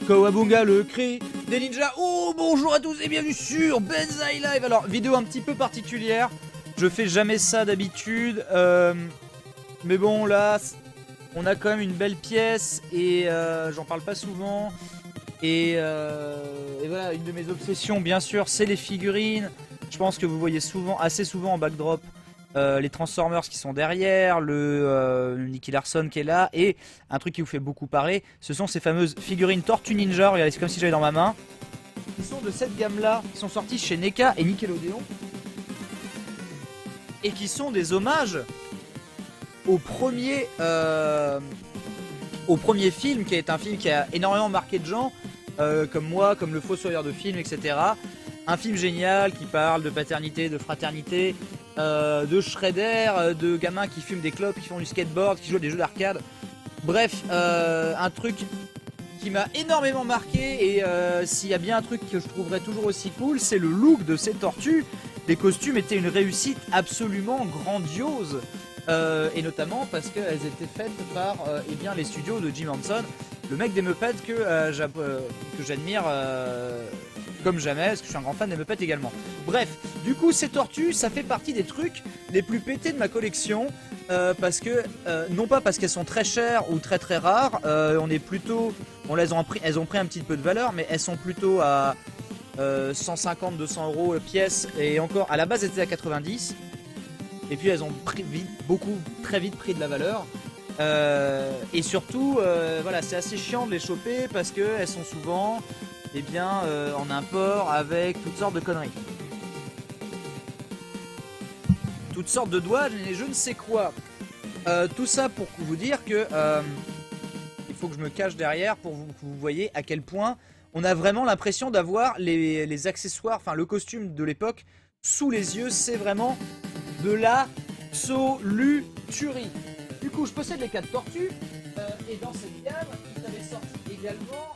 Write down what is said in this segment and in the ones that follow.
Kawabunga, le cri des ninjas. Oh, bonjour à tous et bienvenue sur Benzaï Live. Alors, vidéo un petit peu particulière. Je fais jamais ça d'habitude. Mais bon, là, on a quand même une belle pièce et j'en parle pas souvent. Et voilà, une de mes obsessions, bien sûr, c'est les figurines. Je pense que vous voyez souvent, assez souvent en backdrop, les Transformers qui sont derrière, le Nicky Larson qui est là, et un truc qui vous fait beaucoup parler, ce sont ces fameuses figurines Tortue Ninja, regardez, c'est comme si j'avais dans ma main, qui sont de cette gamme-là, qui sont sorties chez NECA et Nickelodeon, et qui sont des hommages au premier film, qui est un film qui a énormément marqué de gens, comme moi, comme le Fossoyeur de film, etc. Un film génial qui parle de paternité, de fraternité, de Shredder, de gamins qui fument des clopes, qui font du skateboard, qui jouent à des jeux d'arcade. Bref, un truc qui m'a énormément marqué, et s'il y a bien un truc que je trouverais toujours aussi cool, c'est le look de ces tortues. Les costumes étaient une réussite absolument grandiose, et notamment parce qu'elles étaient faites par eh bien, les studios de Jim Henson, le mec des Muppets que j'admire comme jamais, parce que je suis un grand fan des Muppets également. Bref, du coup ces tortues, ça fait partie des trucs les plus pétés de ma collection, parce que, non pas parce qu'elles sont très chères ou très rares, elles ont pris un petit peu de valeur, mais elles sont plutôt à 150-200 euros pièce, et encore, à la base elles étaient à 90, et puis elles ont très vite pris de la valeur. Et surtout, voilà, c'est assez chiant de les choper parce qu'elles sont souvent en import avec toutes sortes de conneries. Toutes sortes de douanes et je ne sais quoi. Tout ça pour vous dire que il faut que je me cache derrière pour que vous voyez à quel point on a vraiment l'impression d'avoir les accessoires, enfin le costume de l'époque sous les yeux. C'est vraiment de l'absolu tuerie. Du coup, je possède les 4 tortues, et dans cette gamme, il avait sorti également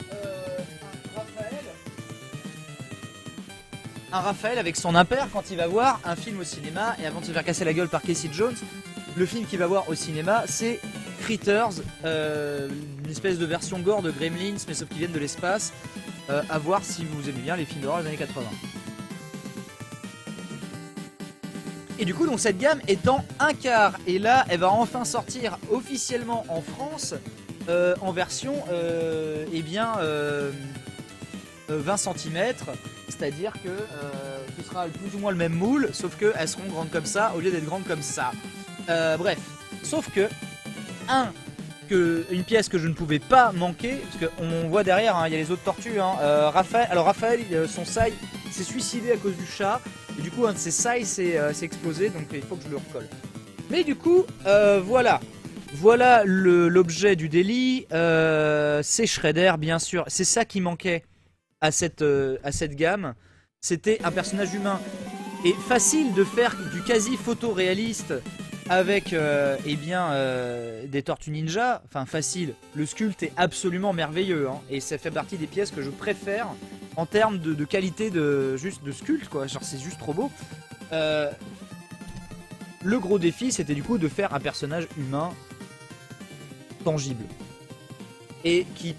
un Raphaël avec son impair quand il va voir un film au cinéma, et avant de se faire casser la gueule par Casey Jones, le film qu'il va voir au cinéma, c'est Critters, une espèce de version gore de Gremlins, mais sauf qu'ils viennent de l'espace, à voir si vous aimez bien les films d'horreur des années 80. Et du coup, donc cette gamme est en 1/4. Et là, elle va enfin sortir officiellement en France en version 20 cm. C'est-à-dire que ce sera plus ou moins le même moule, sauf qu'elles seront grandes comme ça au lieu d'être grandes comme ça. Bref, sauf que une pièce que je ne pouvais pas manquer, parce qu'on voit derrière, il y a les autres tortues. Raphaël, son saille s'est suicidé à cause du chat. Et du coup, un de ses sailles s'est explosé, donc il faut que je le recolle. Mais du coup, voilà l'objet du délit. C'est Shredder, bien sûr. C'est ça qui manquait à cette gamme. C'était un personnage humain. Et facile de faire du quasi photoréaliste avec des tortues ninja. Enfin, facile. Le sculpte est absolument merveilleux, hein, et ça fait partie des pièces que je préfère en termes de qualité de sculpte, quoi. Genre, c'est juste trop beau. Le gros défi, c'était du coup de faire un personnage humain tangible et qui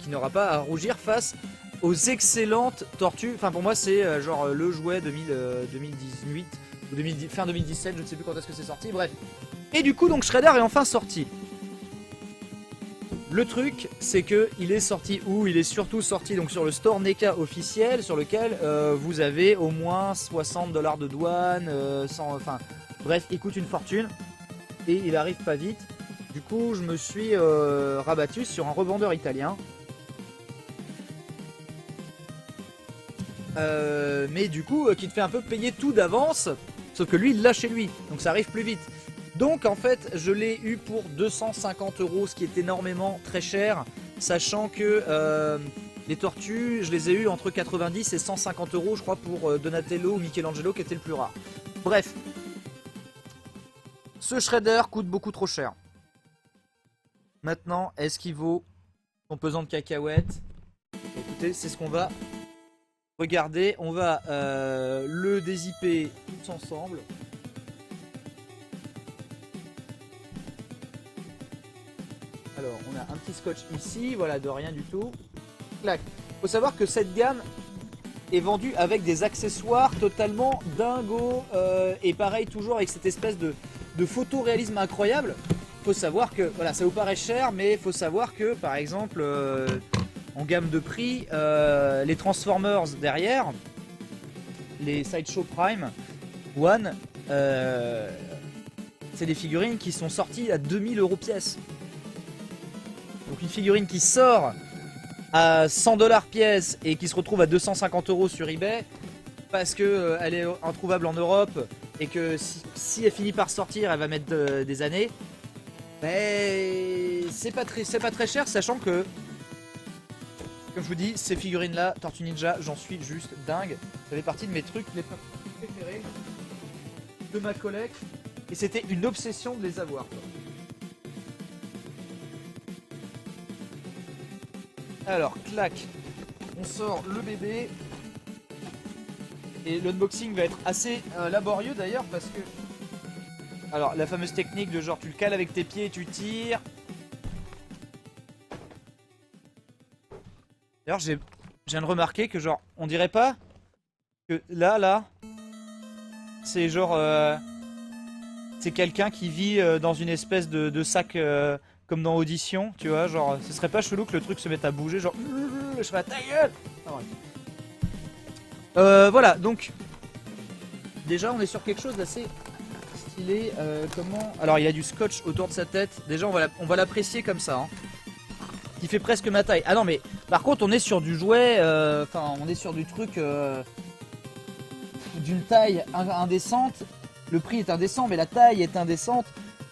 n'aura pas à rougir face aux excellentes tortues. Enfin, pour moi, c'est genre le jouet 2018 ou fin 2017, je ne sais plus quand est-ce que c'est sorti. Bref. Et du coup, donc Shredder est enfin sorti. Le truc, c'est que il est sorti où? Il est surtout sorti donc sur le store NECA officiel, sur lequel vous avez au moins 60 $ de douane, bref, il coûte une fortune et il arrive pas vite. Du coup, je me suis rabattu sur un revendeur italien. Mais du coup, qui te fait un peu payer tout d'avance, sauf que lui, il l'a chez lui, donc ça arrive plus vite. Donc en fait, je l'ai eu pour 250 €, ce qui est énormément très cher, sachant que les tortues, je les ai eu entre 90 et 150 €, je crois, pour Donatello ou Michelangelo, qui était le plus rare. Bref, ce Shredder coûte beaucoup trop cher. Maintenant, est-ce qu'il vaut son pesant de cacahuètes? Écoutez, c'est ce qu'on va regarder. On va le dézipper tous ensemble. Alors, on a un petit scotch ici, voilà, de rien du tout. Clac. Faut savoir que cette gamme est vendue avec des accessoires totalement dingos. Et pareil, toujours avec cette espèce de photoréalisme incroyable. Faut savoir que, voilà, ça vous paraît cher, mais faut savoir que, par exemple, en gamme de prix, les Transformers derrière, les Sideshow Prime One, c'est des figurines qui sont sorties à 2000 € pièce. Donc une figurine qui sort à 100 $ pièce et qui se retrouve à 250 € sur eBay parce que elle est introuvable en Europe et que si elle finit par sortir, elle va mettre des années. Mais c'est pas très cher, sachant que, comme je vous dis, ces figurines là, Tortue Ninja, j'en suis juste dingue. Ça fait partie de mes trucs les préférés de ma collecte et c'était une obsession de les avoir, quoi. Alors, clac, on sort le bébé. Et l'unboxing va être assez laborieux d'ailleurs parce que... Alors, la fameuse technique de genre tu le cales avec tes pieds et tu tires. D'ailleurs, je viens de remarquer que genre, on dirait pas que là, c'est genre... c'est quelqu'un qui vit dans une espèce de sac... comme dans Audition, tu vois, genre, ce serait pas chelou que le truc se mette à bouger, genre, je serais à ta gueule. Voilà, donc, déjà, on est sur quelque chose d'assez stylé. Comment... Alors, il y a du scotch autour de sa tête. Déjà, on va l'apprécier comme ça, hein. Qui fait presque ma taille. Ah non, mais par contre, on est sur du jouet, enfin, on est sur du truc d'une taille indécente. Le prix est indécent, mais la taille est indécente.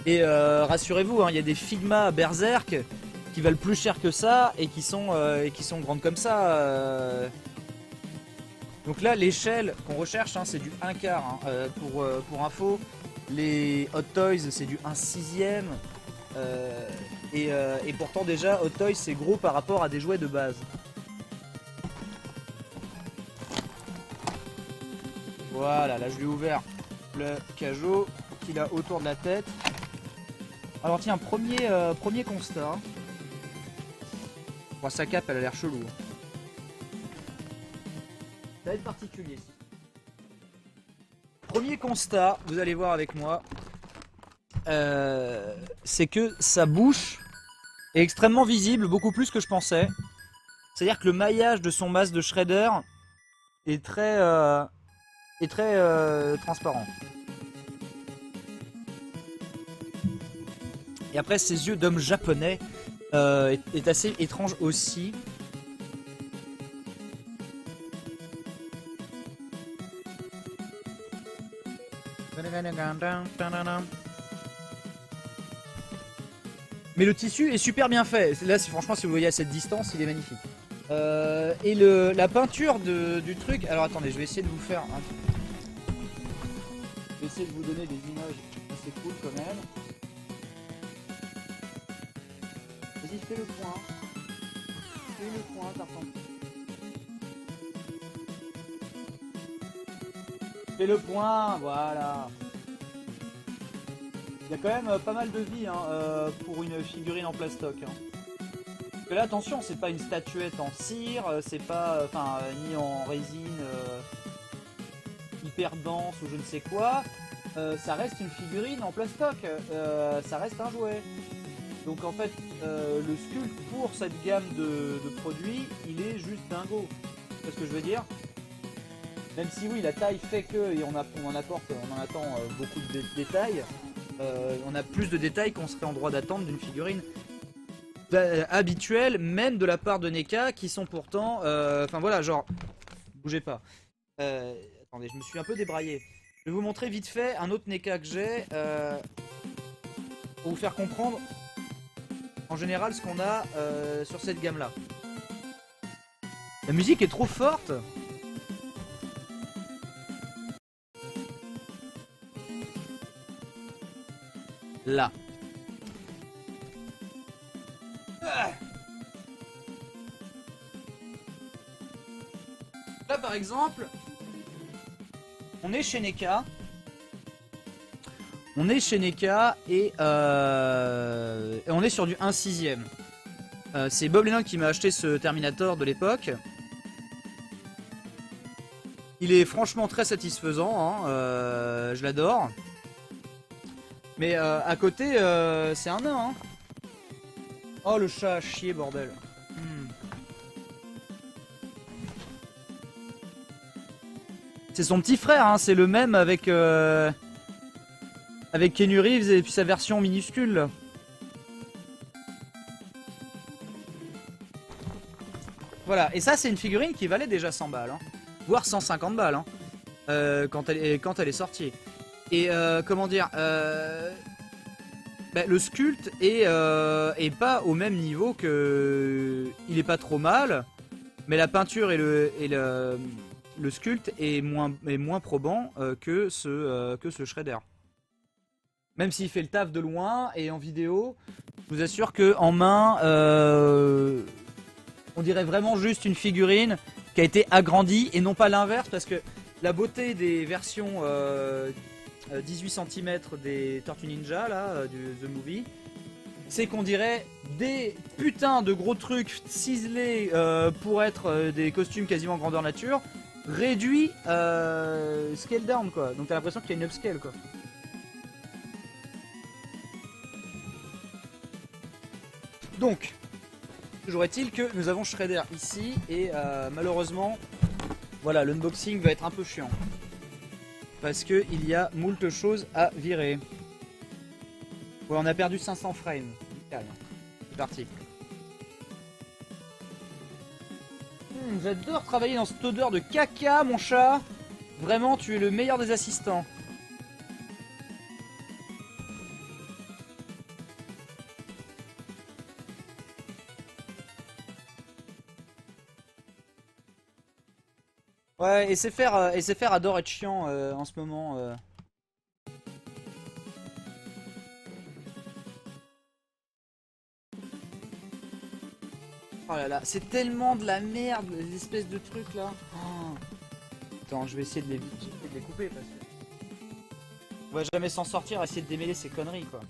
Et rassurez-vous, hein, y a des Figma Berserk qui valent plus cher que ça et qui sont grandes comme ça. Donc là, l'échelle qu'on recherche, hein, c'est du 1/4. Hein, pour info, les Hot Toys, c'est du 1/6. Et pourtant, déjà, Hot Toys, c'est gros par rapport à des jouets de base. Voilà, là, je lui ai ouvert le cajot qu'il a autour de la tête. Alors tiens, premier constat. Bon, sa cape, elle a l'air chelou. Ça va être particulier. Premier constat, vous allez voir avec moi, c'est que sa bouche est extrêmement visible, beaucoup plus que je pensais. C'est-à-dire que le maillage de son masque de Shredder est très transparent. Et après, ses yeux d'homme japonais est assez étrange aussi. Mais le tissu est super bien fait. Là, franchement, si vous voyez à cette distance, il est magnifique. Et la peinture du truc... Alors attendez, je vais essayer de vous faire un... Je vais essayer de vous donner des images assez cool quand même. Vas-y, fais le point. Fais le point, Tartan. Fais le point, voilà. Il y a quand même pas mal de vie, hein, pour une figurine en plastoc. Hein. Parce que là, attention, c'est pas une statuette en cire, c'est pas, ni en résine hyper dense ou je ne sais quoi. Ça reste une figurine en plastoc. Ça reste un jouet. Donc en fait, le sculpte pour cette gamme de produits, il est juste dingo. C'est ce que je veux dire. Même si oui, la taille fait que, et on en attend beaucoup de détails. On a plus de détails qu'on serait en droit d'attendre d'une figurine habituelle, même de la part de NECA, qui sont pourtant... Enfin voilà, genre... Bougez pas. Attendez, je me suis un peu débraillé. Je vais vous montrer vite fait un autre NECA que j'ai. Pour vous faire comprendre... En général, ce qu'on a sur cette gamme-là. La musique est trop forte. Là. Là, par exemple, on est chez NECA. On est chez NECA et on est sur du 1/6. C'est Bob Lennon qui m'a acheté ce Terminator de l'époque. Il est franchement très satisfaisant, hein, je l'adore. Mais à côté, c'est un nain. Hein. Oh le chat à chier, bordel. C'est son petit frère, hein, c'est le même avec Keanu Reeves et puis sa version minuscule. Là. Voilà, et ça c'est une figurine qui valait déjà 100 balles, hein, voire 150 balles hein, quand elle est sortie. Et comment dire, bah, le sculpte est pas au même niveau que... Il est pas trop mal, mais la peinture et le sculpte est moins probant que ce Shredder. Même s'il fait le taf de loin et en vidéo, je vous assure qu'en main, on dirait vraiment juste une figurine qui a été agrandie et non pas l'inverse, parce que la beauté des versions 18 cm des Tortues Ninja, là, du The Movie, c'est qu'on dirait des putains de gros trucs ciselés pour être des costumes quasiment grandeur nature, réduits scale down, quoi. Donc t'as l'impression qu'il y a une upscale, quoi. Donc, toujours est-il que nous avons Shredder ici et malheureusement, voilà, l'unboxing va être un peu chiant. Parce qu'il y a moult choses à virer. Ouais, on a perdu 500 frames. C'est parti. J'adore travailler dans cette odeur de caca, mon chat. Vraiment, tu es le meilleur des assistants. Ouais, et SFR adore être chiant en ce moment. Oh là là, c'est tellement de la merde, les espèces de trucs là. Oh. Attends, je vais essayer de les couper parce que... On va jamais s'en sortir à essayer de démêler ces conneries quoi.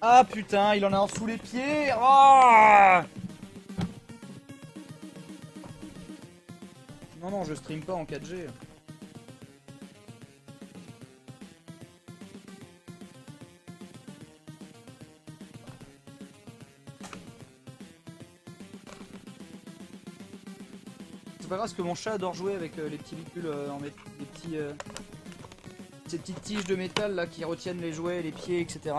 Ah putain, il en a un sous les pieds. Oh non, non, je stream pas en 4G. C'est pas grave parce que mon chat adore jouer avec les petits bicules ces petites tiges de métal là qui retiennent les jouets, les pieds, etc.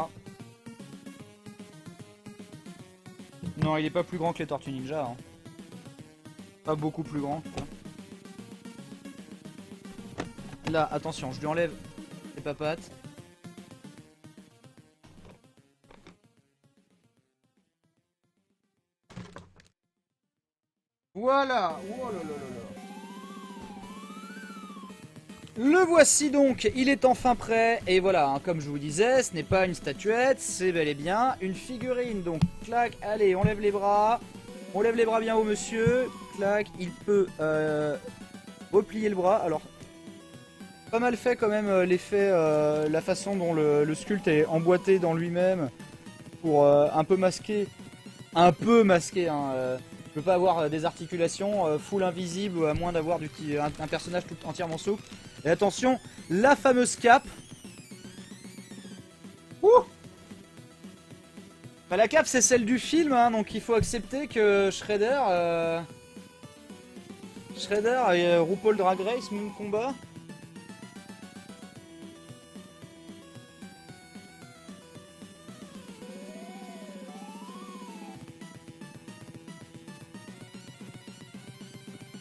Non, il est pas plus grand que les Tortues Ninja. Hein. Pas beaucoup plus grand. Quoi. Là, attention, je lui enlève les papates. Voilà. Oh là là là là. Le voici donc, il est enfin prêt. Et voilà, hein, comme je vous disais, ce n'est pas une statuette, c'est bel et bien une figurine. Donc, clac, allez, on lève les bras. On lève les bras bien haut, monsieur. Clac, il peut replier le bras. Alors, pas mal fait quand même l'effet, la façon dont le sculpte est emboîté dans lui-même pour un peu masquer, hein, je peux pas avoir des articulations full invisibles à moins d'avoir un personnage tout entièrement souple. Et attention, la fameuse cape. Ouh bah, la cape c'est celle du film, hein, donc il faut accepter que Shredder et RuPaul Drag Race, même combat.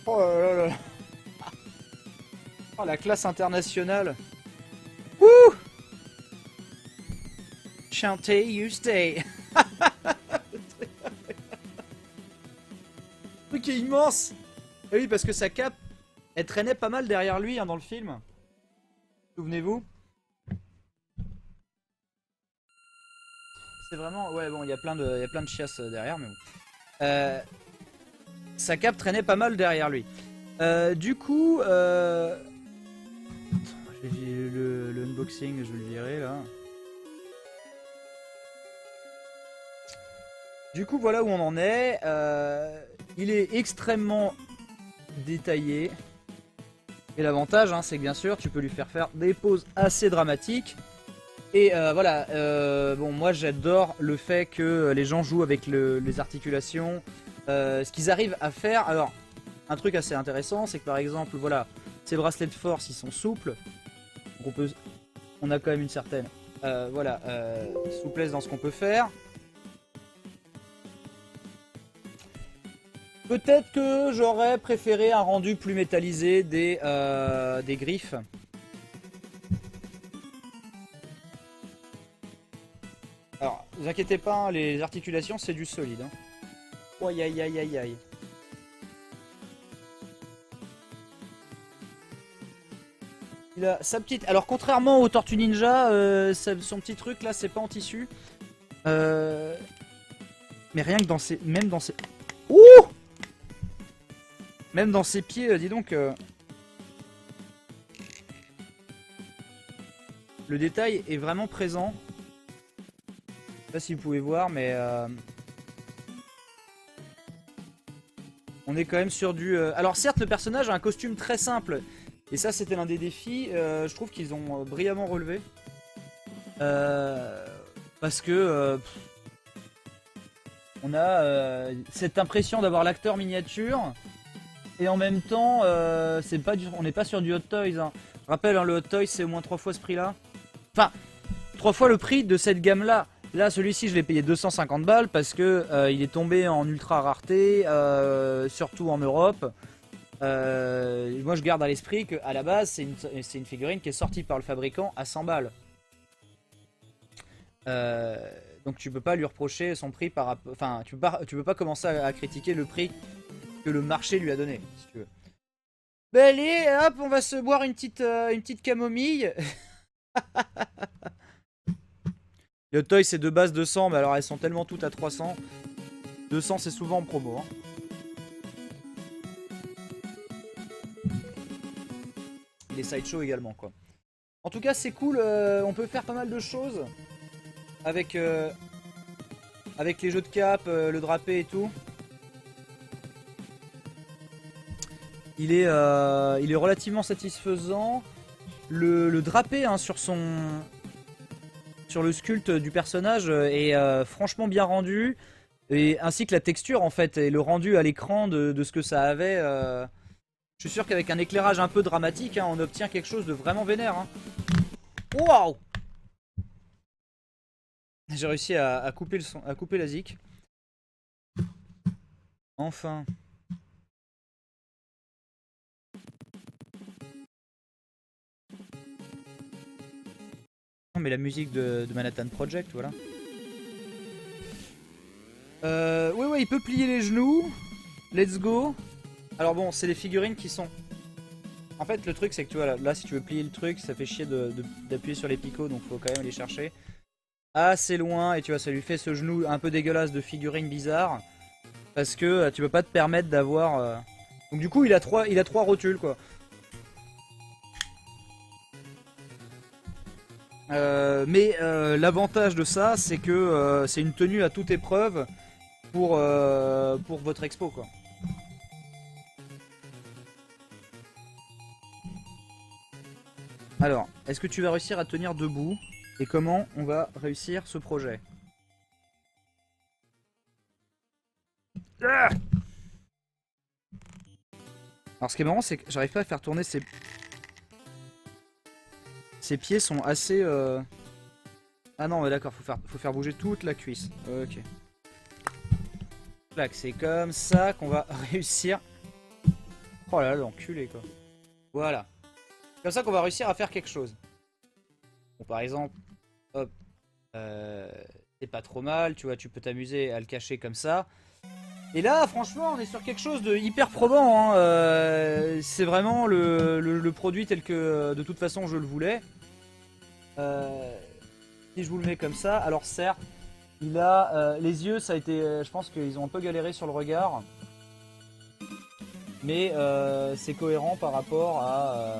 Oh là là là. Oh la classe internationale. Wouh. Chantez, you stay. Le truc est immense. Et oui, parce que sa cape, elle traînait pas mal derrière lui hein, dans le film. Souvenez-vous. C'est vraiment... Ouais, bon, il y a plein de chiasses derrière, mais bon. Sa cape traînait pas mal derrière lui. Du coup... le unboxing, je vais le virer là. Du coup, voilà où on en est. Il est extrêmement détaillé. Et l'avantage, hein, c'est que bien sûr, tu peux lui faire des poses assez dramatiques. Et voilà, bon, moi j'adore le fait que les gens jouent avec les articulations. Ce qu'ils arrivent à faire. Alors, un truc assez intéressant, c'est que par exemple, voilà, ces bracelets de force, ils sont souples. Donc on a quand même une certaine voilà, souplesse dans ce qu'on peut faire. Peut-être que j'aurais préféré un rendu plus métallisé des griffes. Alors, ne vous inquiétez pas, hein, les articulations c'est du solide. Hein. Oh, aïe aïe aïe aïe aïe. Il a sa petite. Alors, contrairement aux Tortues Ninja, son petit truc là, c'est pas en tissu. Mais rien que dans ses. Même dans ses. Ouh! Même dans ses pieds, dis donc. Le détail est vraiment présent. Je sais pas si vous pouvez voir, mais. On est quand même sur du. Alors, certes, le personnage a un costume très simple. Et ça, c'était l'un des défis. Je trouve qu'ils ont brillamment relevé. Parce que. On a cette impression d'avoir l'acteur miniature. Et en même temps, on n'est pas sur du Hot Toys. Hein. Je rappelle, hein, le Hot Toys, c'est au moins 3 fois ce prix-là. Enfin, 3 fois le prix de cette gamme-là. Là, celui-ci, je l'ai payé 250 balles parce que il est tombé en ultra rareté, surtout en Europe. Moi, je garde à l'esprit qu'à la base, c'est une figurine qui est sortie par le fabricant à 100 balles. Donc, tu peux pas lui reprocher son prix par rapport. Enfin, tu peux pas commencer à critiquer le prix que le marché lui a donné, si tu veux. Ben allez, hop, on va se boire une petite camomille. Le toy c'est de base 200, mais alors elles sont tellement toutes à 300. 200 c'est souvent en promo. Hein. Et les sideshows également quoi. En tout cas c'est cool, on peut faire pas mal de choses avec les jeux de cap, le drapé et tout. Il est relativement satisfaisant. Le drapé hein, sur le sculpte du personnage est franchement bien rendu. Et ainsi que la texture en fait et le rendu à l'écran de ce que ça avait. Je suis sûr qu'avec un éclairage un peu dramatique, hein, on obtient quelque chose de vraiment vénère. Hein. Waouh! J'ai réussi à couper la zik. Enfin. Non mais la musique de Manhattan Project, voilà. Ouais, il peut plier les genoux. Let's go. Alors bon, c'est les figurines qui sont... En fait, le truc, c'est que tu vois, là, si tu veux plier le truc, ça fait chier d'appuyer sur les picots, donc faut quand même aller chercher assez loin. Et tu vois, ça lui fait ce genou un peu dégueulasse de figurine bizarre. Parce que tu peux pas te permettre d'avoir... Donc du coup, il a trois rotules, quoi. Mais l'avantage de ça, c'est que c'est une tenue à toute épreuve pour votre expo, quoi. Alors, est-ce que tu vas réussir à tenir debout? Et comment on va réussir ce projet? Ah! Alors ce qui est marrant, c'est que j'arrive pas à faire tourner ces... Ses pieds sont assez... Ah non, mais d'accord, faut faire bouger toute la cuisse. Ok. Là, c'est comme ça qu'on va réussir... Oh là là, l'enculé, quoi. Voilà. C'est comme ça qu'on va réussir à faire quelque chose. Bon, par exemple, hop. C'est pas trop mal, tu vois, tu peux t'amuser à le cacher comme ça. Et là, franchement, on est sur quelque chose de hyper probant. Hein. C'est vraiment le produit tel que, de toute façon, je le voulais. Si je vous le mets comme ça, alors certes, il a les yeux, ça a été, je pense qu'ils ont un peu galéré sur le regard. Mais c'est cohérent par rapport à...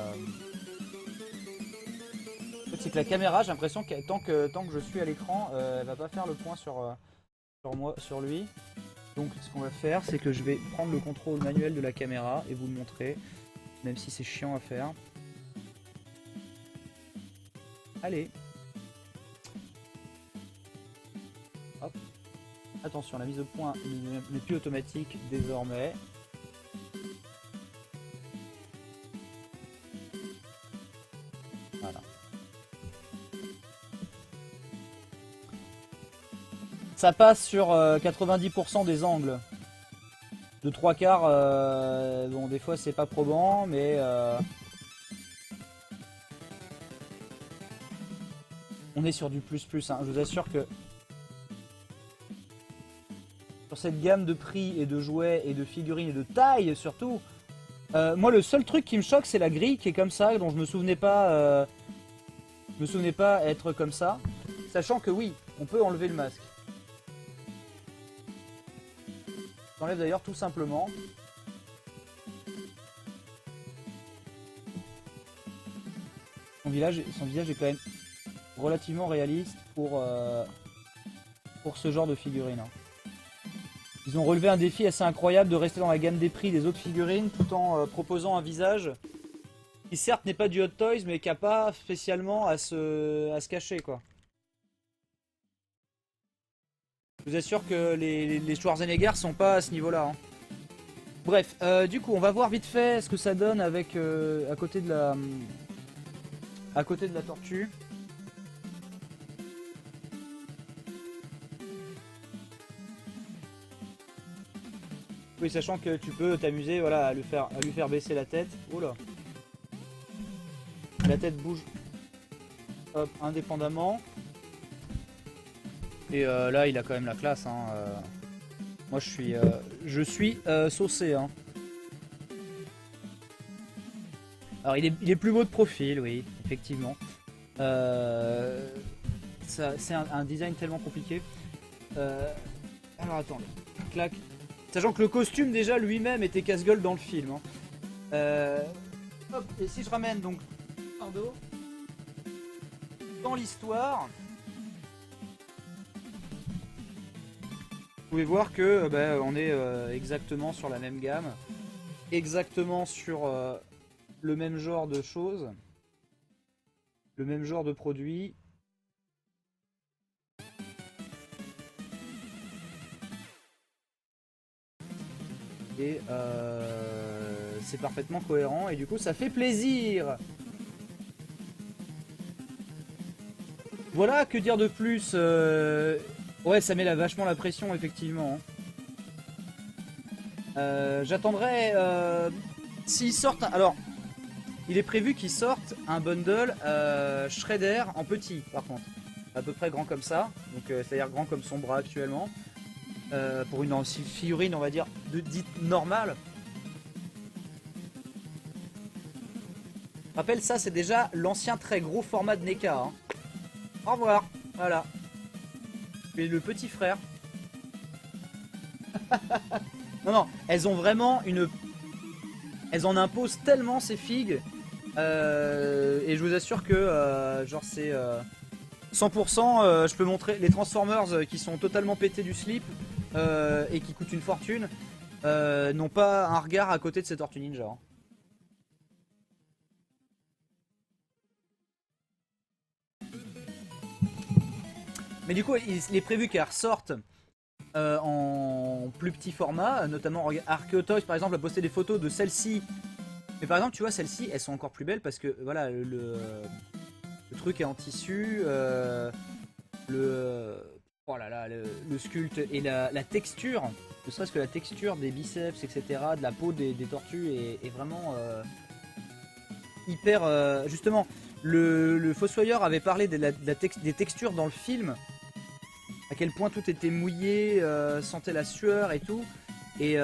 En fait, c'est que la caméra, j'ai l'impression que tant que je suis à l'écran, elle va pas faire le point sur moi, sur lui. Donc ce qu'on va faire, c'est que je vais prendre le contrôle manuel de la caméra et vous le montrer, même si c'est chiant à faire. Allez. Hop. Attention, la mise au point n'est plus automatique désormais. Voilà. Ça passe sur 90% des angles. De 3/4, bon des fois c'est pas probant, mais on est sur du plus hein. Je vous assure que sur cette gamme de prix et de jouets et de figurines et de taille surtout, moi le seul truc qui me choque c'est la grille qui est comme ça, dont je me souvenais pas être comme ça, sachant que oui, on peut enlever le masque. J'enlève d'ailleurs tout simplement. Son visage est quand même relativement réaliste pour ce genre de figurine. Ils ont relevé un défi assez incroyable de rester dans la gamme des prix des autres figurines tout en proposant un visage qui certes n'est pas du Hot Toys mais qui n'a pas spécialement à se cacher quoi. Je vous assure que les Schwarzenegger sont pas à ce niveau-là. Hein. Bref, du coup, on va voir vite fait ce que ça donne avec à côté de la tortue. Oui, sachant que tu peux t'amuser, voilà, à lui faire baisser la tête. Oh là. La tête bouge. Hop, indépendamment. Et là, il a quand même la classe. Hein. Moi, je suis saucé. Hein. Alors, il est plus beau de profil, oui, effectivement. C'est un design tellement compliqué. Alors, attendez. Clac. Sachant que le costume, déjà, lui-même était casse-gueule dans le film. Hein. Hop, et si je ramène donc Ricardo dans l'histoire... Vous pouvez voir que on est exactement sur la même gamme, exactement sur le même genre de choses, le même genre de produits. Et c'est parfaitement cohérent et du coup ça fait plaisir. Voilà, que dire de plus ouais, ça met vachement la pression, effectivement. J'attendrai... s'ils sortent... Alors, il est prévu qu'ils sortent un bundle Shredder en petit, par contre. À peu près grand comme ça. Donc, c'est-à-dire grand comme son bras actuellement. Pour une figurine, on va dire, dite normale. Rappelle, ça, c'est déjà l'ancien très gros format de NECA. Hein. Au revoir. Voilà. Et le petit frère. Non, elles ont vraiment une... Elles en imposent tellement ces figues. Et je vous assure que, genre c'est... 100%, je peux montrer les Transformers qui sont totalement pétés du slip et qui coûtent une fortune, n'ont pas un regard à côté de ces Tortues Ninja. Hein. Mais du coup, il est prévu qu'elles ressortent en plus petit format, notamment Archeo Toys par exemple a posté des photos de celles-ci. Mais par exemple, tu vois, celles-ci, elles sont encore plus belles parce que voilà, le truc est en tissu, oh là là, le sculpte et la texture, ne serait-ce que la texture des biceps, etc., de la peau des tortues est vraiment hyper... justement, le Fossoyeur avait parlé des textures dans le film, à quel point tout était mouillé, sentait la sueur et tout, et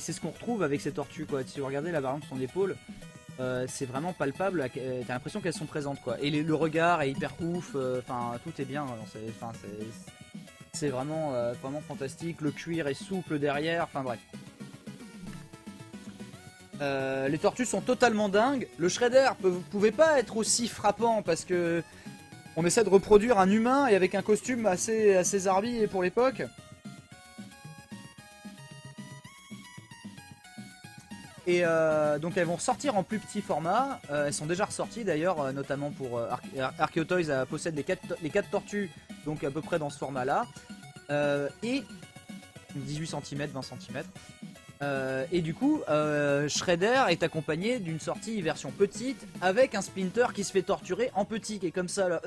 c'est ce qu'on retrouve avec ces tortues, quoi. Si vous regardez la variante de son épaule, c'est vraiment palpable, t'as l'impression qu'elles sont présentes, quoi. Et le regard est hyper ouf, enfin tout est bien, c'est vraiment, vraiment fantastique, le cuir est souple derrière, enfin bref. Les tortues sont totalement dingues. Le Shredder pouvait pas être aussi frappant parce que On essaie de reproduire un humain et avec un costume assez zarbi pour l'époque. Et donc elles vont ressortir en plus petit format. Elles sont déjà ressorties d'ailleurs, notamment pour Archaeotoys possède les 4 tortues, donc à peu près dans ce format là. Et 18 cm, 20 cm. Et du coup, Shredder est accompagné d'une sortie version petite avec un Splinter qui se fait torturer en petit, qui est comme ça là.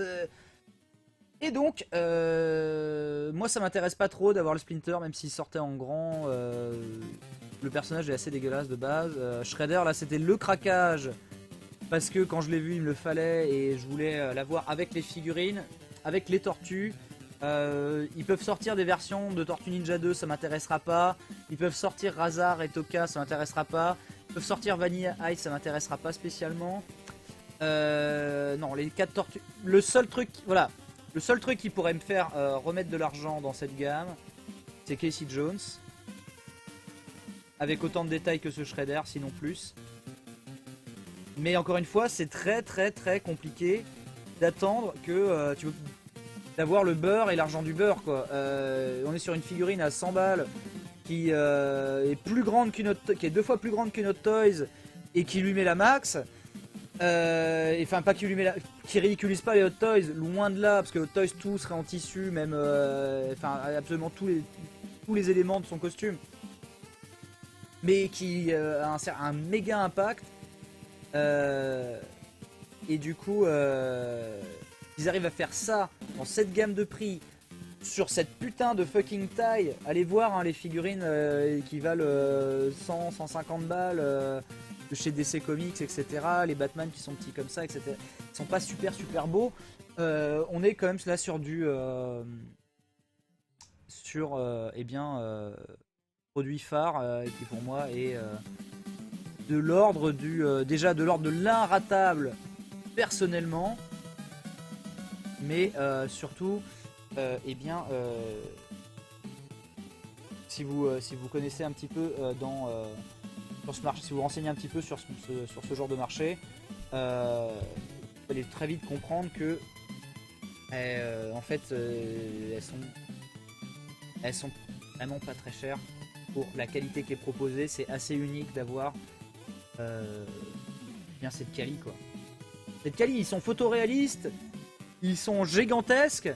Et donc, moi ça m'intéresse pas trop d'avoir le Splinter, même s'il sortait en grand. Le personnage est assez dégueulasse de base. Shredder là c'était le craquage, parce que quand je l'ai vu il me le fallait et je voulais l'avoir avec les figurines, avec les tortues. Ils peuvent sortir des versions de Tortue Ninja 2, ça m'intéressera pas. Ils peuvent sortir Razar et Toka, ça m'intéressera pas. Ils peuvent sortir Vanilla Ice, ça m'intéressera pas spécialement. Non, les 4 tortues. Le seul truc qui pourrait me faire remettre de l'argent dans cette gamme, c'est Casey Jones. Avec autant de détails que ce Shredder, sinon plus. Mais encore une fois, c'est très compliqué d'attendre que d'avoir le beurre et l'argent du beurre, quoi. On est sur une figurine à 100 balles qui est plus grande qu'une autre, qui est 2 fois plus grande qu'une autre Toys et qui lui met la max. Enfin, pas qui lui met la, qui ridiculise pas les Hot Toys, loin de là, parce que Hot Toys tout serait en tissu, même, enfin absolument tous les éléments de son costume, mais qui a un méga impact. Et du coup, ils arrivent à faire ça dans cette gamme de prix, sur cette putain de fucking taille. Allez voir hein, les figurines qui valent 100, 150 balles de chez DC Comics, etc. Les Batman qui sont petits comme ça, etc. Ils sont pas super beaux. On est quand même là sur du produit phare qui pour moi est de l'ordre du déjà de l'ordre de l'inratable personnellement, mais surtout si vous connaissez un petit peu sur ce marché, si vous vous renseignez un petit peu sur ce genre de marché, vous allez très vite comprendre que en fait elles sont vraiment pas très chères pour la qualité qui est proposée. C'est assez unique d'avoir bien cette quali, quoi. Cette quali, ils sont photoréalistes, ils sont gigantesques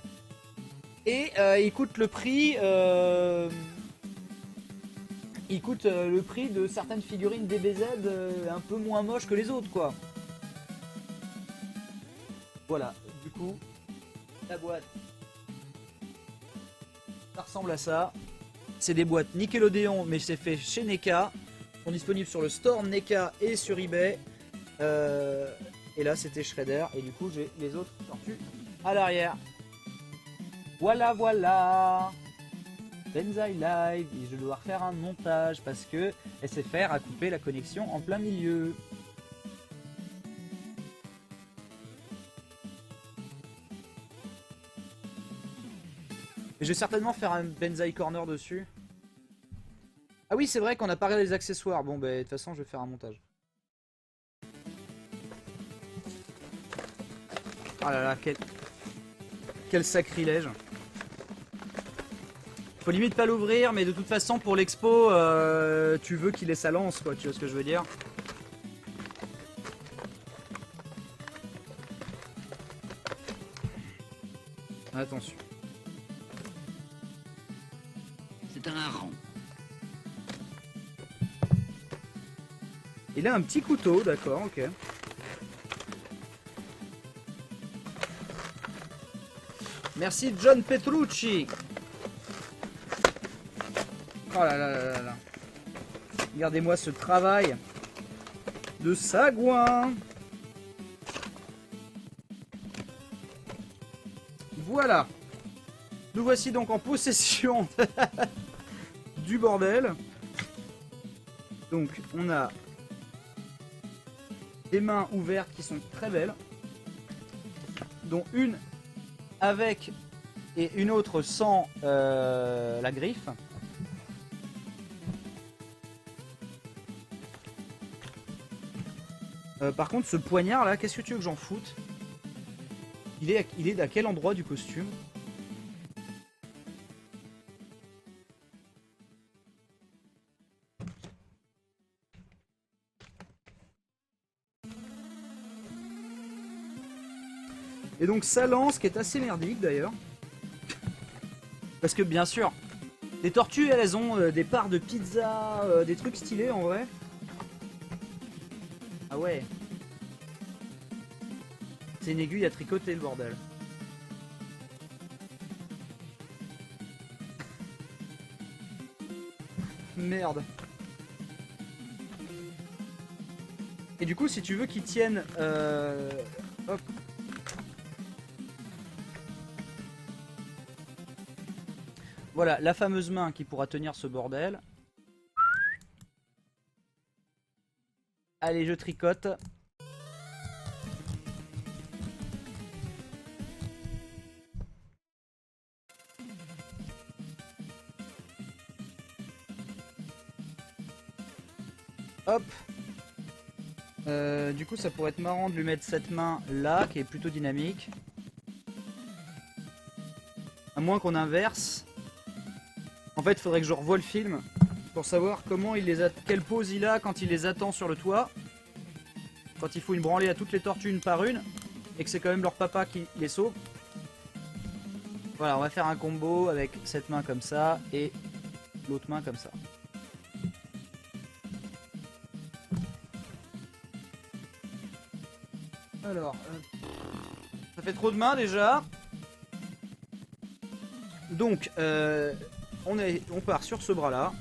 et ils coûtent le prix le prix de certaines figurines DBZ un peu moins moches que les autres, quoi. Voilà, du coup la boîte ça ressemble à ça. C'est des boîtes Nickelodeon, mais c'est fait chez NECA. Ils sont disponibles sur le store NECA et sur eBay. Et là, c'était Shredder. Et du coup, j'ai les autres tortues à l'arrière. Voilà. Benzaï Live. Et je dois refaire un montage parce que SFR a coupé la connexion en plein milieu. Je vais certainement faire un Benzaï Corner dessus. Ah oui, c'est vrai qu'on a parlé des accessoires. Bon, bah, de toute façon, je vais faire un montage. Ah là là, quel sacrilège. Faut limite pas l'ouvrir, mais de toute façon, pour l'expo, tu veux qu'il ait sa lance, quoi. Tu vois ce que je veux dire? Attention. C'est un hareng. Il a un petit couteau, d'accord, ok. Merci John Petrucci. Oh là là là là. Regardez-moi ce travail de sagouin. Voilà. Nous voici donc en possession du bordel. Donc on a des mains ouvertes qui sont très belles, dont une avec et une autre sans la griffe. Par contre, ce poignard là, qu'est-ce que tu veux que j'en foute? Il est à quel endroit du costume? Et donc ça lance, qui est assez merdique d'ailleurs. Parce que bien sûr, les tortues elles ont des parts de pizza, des trucs stylés en vrai. Ah ouais. C'est une aiguille à tricoter le bordel. Merde. Et du coup si tu veux qu'ils tiennent... hop. Voilà, la fameuse main qui pourra tenir ce bordel. Allez, je tricote. Hop. Du coup, ça pourrait être marrant de lui mettre cette main là, qui est plutôt dynamique. À moins qu'on inverse. En fait, il faudrait que je revoie le film pour savoir comment il les a, quelle pose il a quand il les attend sur le toit. Quand il faut une branlée à toutes les tortues une par une. Et que c'est quand même leur papa qui les sauve. Voilà, on va faire un combo avec cette main comme ça et l'autre main comme ça. Alors, ça fait trop de mains déjà. Donc, on part sur ce bras là.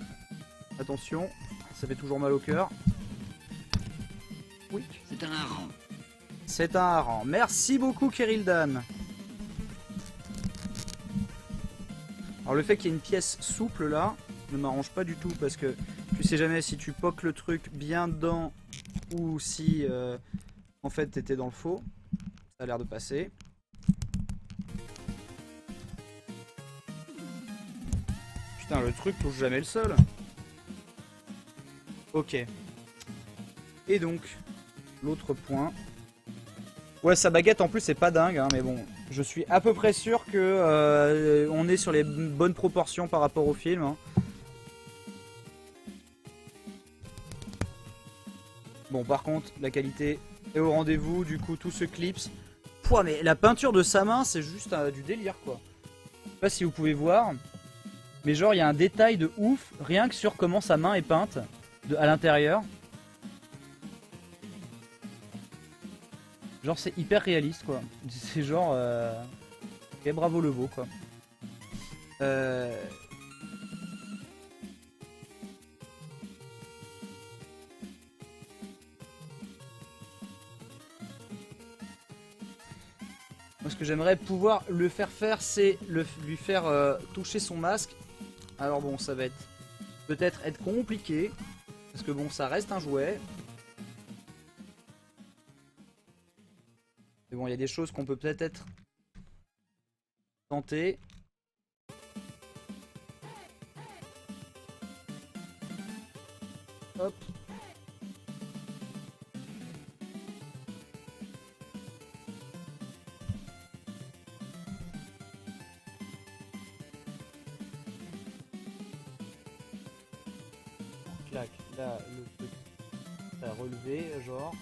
Attention, ça fait toujours mal au cœur. Oui. C'est un hareng. C'est un hareng. Merci beaucoup Kerildan. Alors le fait qu'il y ait une pièce souple là ne m'arrange pas du tout parce que tu sais jamais si tu poques le truc bien dedans ou si en fait t'étais dans le faux. Ça a l'air de passer. Putain, le truc touche jamais le sol. Ok. Et donc, l'autre point. Ouais, sa baguette en plus c'est pas dingue, hein, mais bon, je suis à peu près sûr que on est sur les bonnes proportions par rapport au film. Hein. Bon, par contre, la qualité est au rendez-vous, du coup tout se clipse. Pouah, mais la peinture de sa main, c'est juste du délire quoi. Je sais pas si vous pouvez voir, mais genre il y a un détail de ouf, rien que sur comment sa main est peinte à l'intérieur. Genre c'est hyper réaliste quoi. C'est genre... Et bravo le veau quoi. Moi ce que j'aimerais pouvoir le faire faire c'est lui faire toucher son masque. Alors bon ça va être peut-être être compliqué. Parce que bon ça reste un jouet. Mais bon il y a des choses qu'on peut peut-être tenter. Hop. Clac, là le petit ça a relevé genre.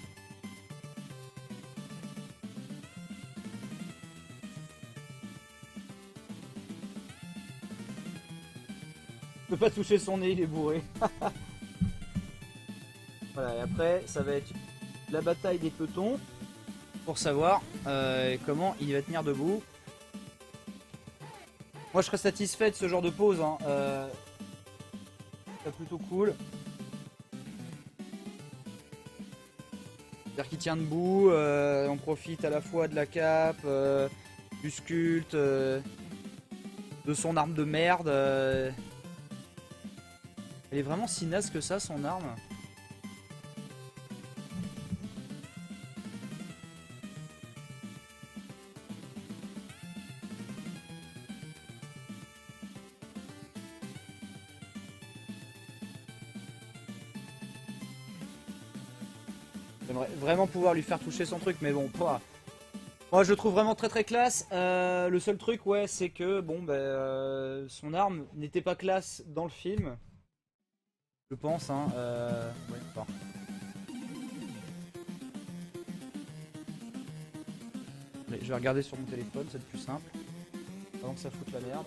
Je peux pas toucher son nez, il est bourré. Voilà, et après ça va être la bataille des petons pour savoir comment il va tenir debout. Moi je serais satisfait de ce genre de pose, hein. C'est plutôt cool. C'est-à-dire qu'il tient debout, on profite à la fois de la cape, du sculpte, de son arme de merde. Elle est vraiment si naze que ça, son arme. J'aimerais vraiment pouvoir lui faire toucher son truc, mais bon, pas. Moi je le trouve vraiment très très classe. Le seul truc ouais c'est que bon bah, son arme n'était pas classe dans le film. Je pense hein. Ouais, enfin. Je vais regarder sur mon téléphone, c'est le plus simple. Avant que ça foute la merde.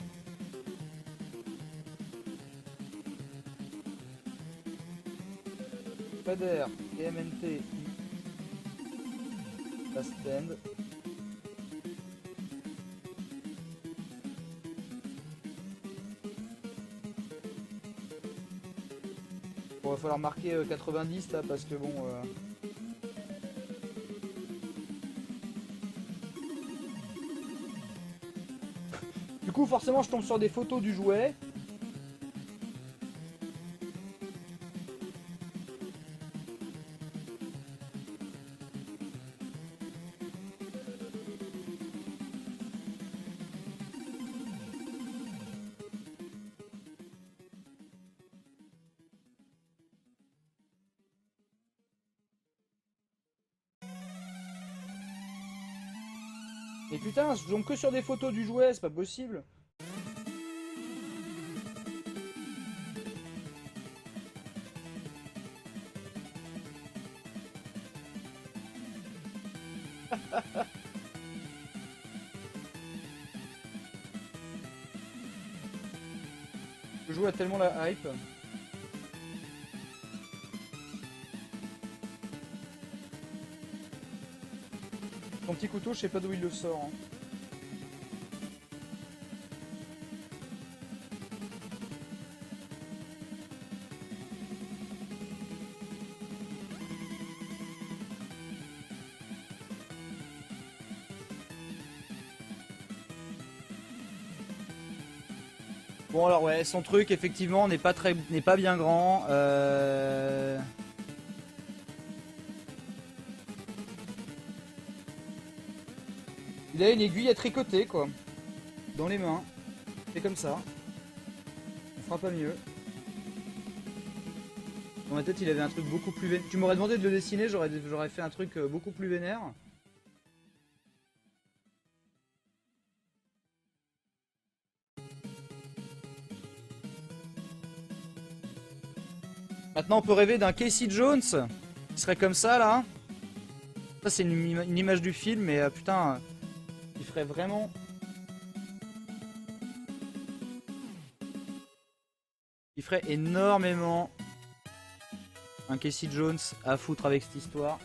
Fader, TMNT, Fast End. Bon, va falloir marquer 90 là parce que bon. Du coup, forcément, je tombe sur des photos du jouet. Et putain, je tombe que sur des photos du jouet, c'est pas possible. Le jouet a tellement la hype. Son petit couteau, je sais pas d'où il le sort. Hein. Bon alors ouais, son truc effectivement n'est pas bien grand. Il a une aiguille à tricoter quoi, dans les mains. C'est comme ça. On fera pas mieux. Dans ma tête, il avait un truc beaucoup plus vénère. Tu m'aurais demandé de le dessiner, j'aurais fait un truc beaucoup plus vénère. Maintenant, on peut rêver d'un Casey Jones qui serait comme ça là. Ça, c'est une image du film, mais putain, il ferait vraiment. Il ferait énormément un Casey Jones à foutre avec cette histoire.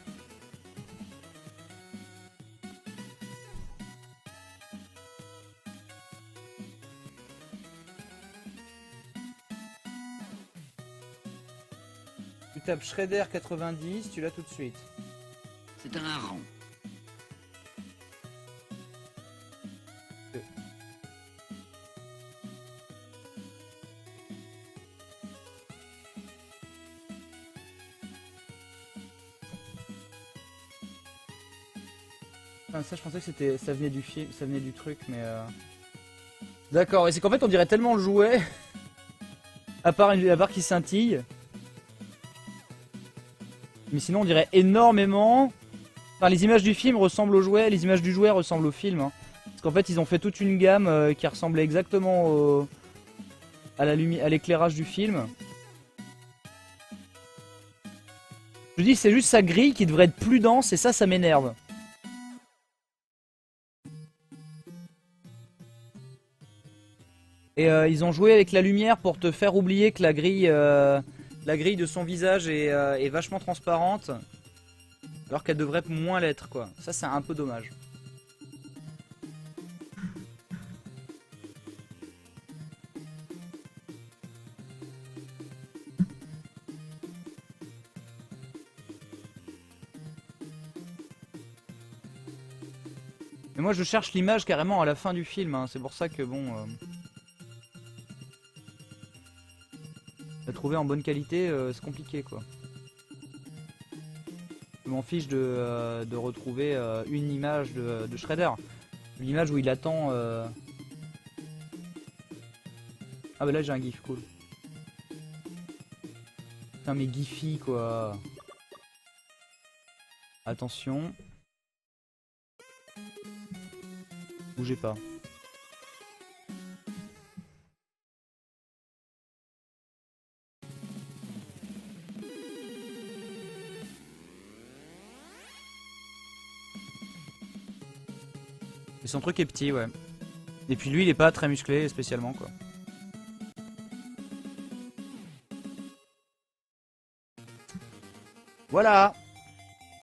Tu tapes Shredder 90, tu l'as tout de suite. C'est un hareng. Enfin, ça, je pensais que ça venait du film, ça venait du truc, mais. D'accord, et c'est qu'en fait, on dirait tellement le jouet, à part qui scintille. Mais sinon, on dirait énormément. Enfin, les images du film ressemblent au jouet, les images du jouet ressemblent au film. Hein. Parce qu'en fait, ils ont fait toute une gamme qui ressemblait exactement à l'éclairage du film. Je dis, c'est juste sa grille qui devrait être plus dense et ça m'énerve. Et ils ont joué avec la lumière pour te faire oublier que la grille de son visage est vachement transparente. Alors qu'elle devrait moins l'être quoi. Ça c'est un peu dommage. Mais moi je cherche l'image carrément à la fin du film. Hein. C'est pour ça que bon... la trouver en bonne qualité c'est compliqué quoi. Je m'en fiche de retrouver une image de Shredder. L'image où il attend... Ah bah là j'ai un gif cool. Putain mais Giphy quoi. Attention. Bougez pas. Et son truc est petit, ouais. Et puis lui, il est pas très musclé spécialement, quoi. Voilà.